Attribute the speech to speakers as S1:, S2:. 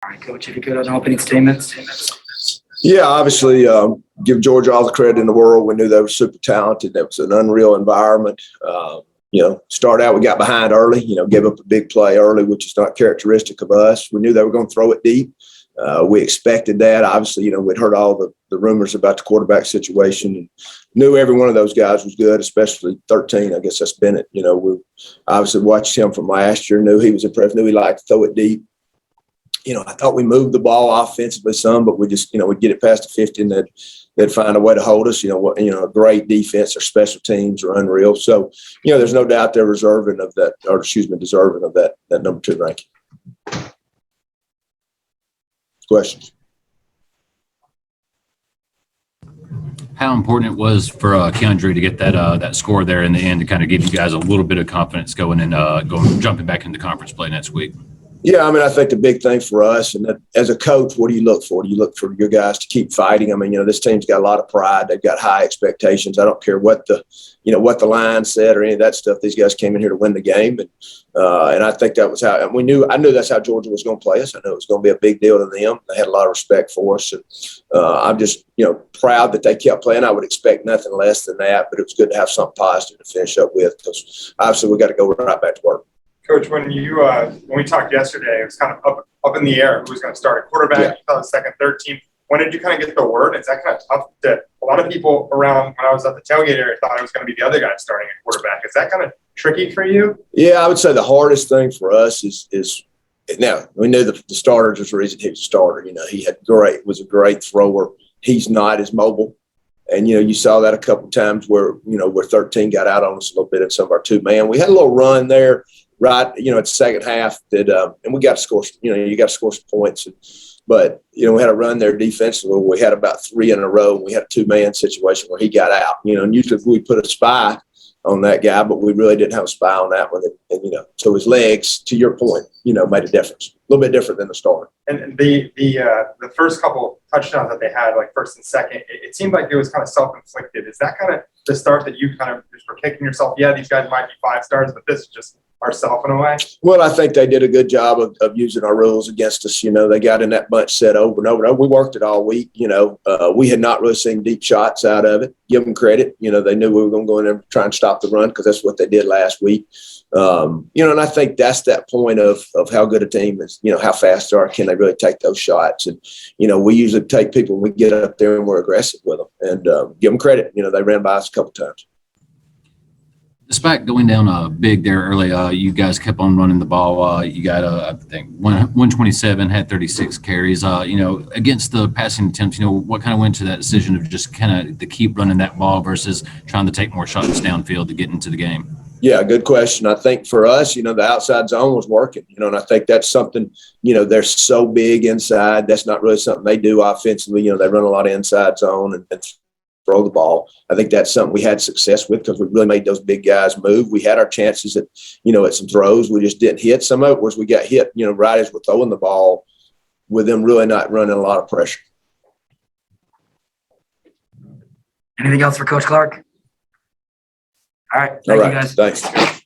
S1: All right, Coach, if you could, on opening statements.
S2: Yeah, obviously, give Georgia all the credit in the world. We knew they were super talented. That was an unreal environment. Start out, we got behind early, gave up a big play early, which is not characteristic of us. We knew they were going to throw it deep. We expected that. Obviously, we'd heard all the rumors about the quarterback situation and knew every one of those guys was good, especially 13. I guess that's Bennett. We obviously watched him from last year, knew he was impressive, knew he liked to throw it deep. I thought we moved the ball offensively some, but we just, we'd get it past the 50 and they'd find a way to hold us. A great defense. Their special teams are unreal. So, there's no doubt they're deserving of that number 2 ranking. Questions?
S3: How important it was for Keandre to get that score there in the end to kind of give you guys a little bit of confidence going and jumping back into conference play next week?
S2: Yeah, I think the big thing for us, and that, as a coach, what do you look for? Do you look for your guys to keep fighting? This team's got a lot of pride. They've got high expectations. I don't care what the line said or any of that stuff. These guys came in here to win the game, and I think that was how I knew that's how Georgia was going to play us. I knew it was going to be a big deal to them. They had a lot of respect for us, and I'm just proud that they kept playing. I would expect nothing less than that, but it was good to have something positive to finish up with because obviously we got to go right back to work.
S4: Coach, when we talked yesterday, it was kind of up in the air who was going to start at quarterback.
S2: Yeah.
S4: You thought the second, third team. When did you kind of get the word? Is that kind of tough a lot of people around when I was at the tailgate area thought it was going to be the other guy starting at quarterback. Is that kind of tricky for you? Yeah,
S2: I would say the hardest thing for us is now we knew the starter was the reason he was a starter. He was a great thrower. He's not as mobile. And, you saw that a couple of times where 13 got out on us a little bit in some of our 2-man. We had a little run there. Right, at the second half that, and we got to score. You got to score some points, but we had a run there defensively. We had about 3 in a row. And we had a 2-man situation where he got out. And usually we put a spy on that guy, but we really didn't have a spy on that one. And so his legs, to your point, made a difference. A little bit different than the starter.
S4: And the first couple touchdowns that they had, like first and second, it seemed like it was kind of self-inflicted. Is that kind of the start that you kind of just were kicking yourself? Yeah, these guys might be 5 stars, but this is just ourselves in a way?
S2: Well, I think they did a good job of using our rules against us. They got in that bunch set over and over. We worked it all week. We had not really seen deep shots out of it. Give them credit. They knew we were going to go in there and try and stop the run because that's what they did last week. And I think that's that point of how good a team is, how fast they are. Can they really take those shots? And, we usually take people when we get up there and we're aggressive with them and give them credit. They ran by us a couple times.
S3: Despite going down big there early, you guys kept on running the ball. You got, I think, 127, had 36 carries. Against the passing attempts, what kind of went to that decision of just kind of to keep running that ball versus trying to take more shots downfield to get into the game? Yeah, good question. I think for us, the outside zone was working, and I think that's something, they're so big inside. That's not really something they do offensively. They run a lot of inside zone and throw the ball. I think that's something we had success with because we really made those big guys move. We had our chances at some throws. We just didn't hit. Some of it was we got hit, right as we're throwing the ball with them really not running a lot of pressure.
S1: Anything else for Coach Clark? All right. Thank you, guys.
S2: Thanks.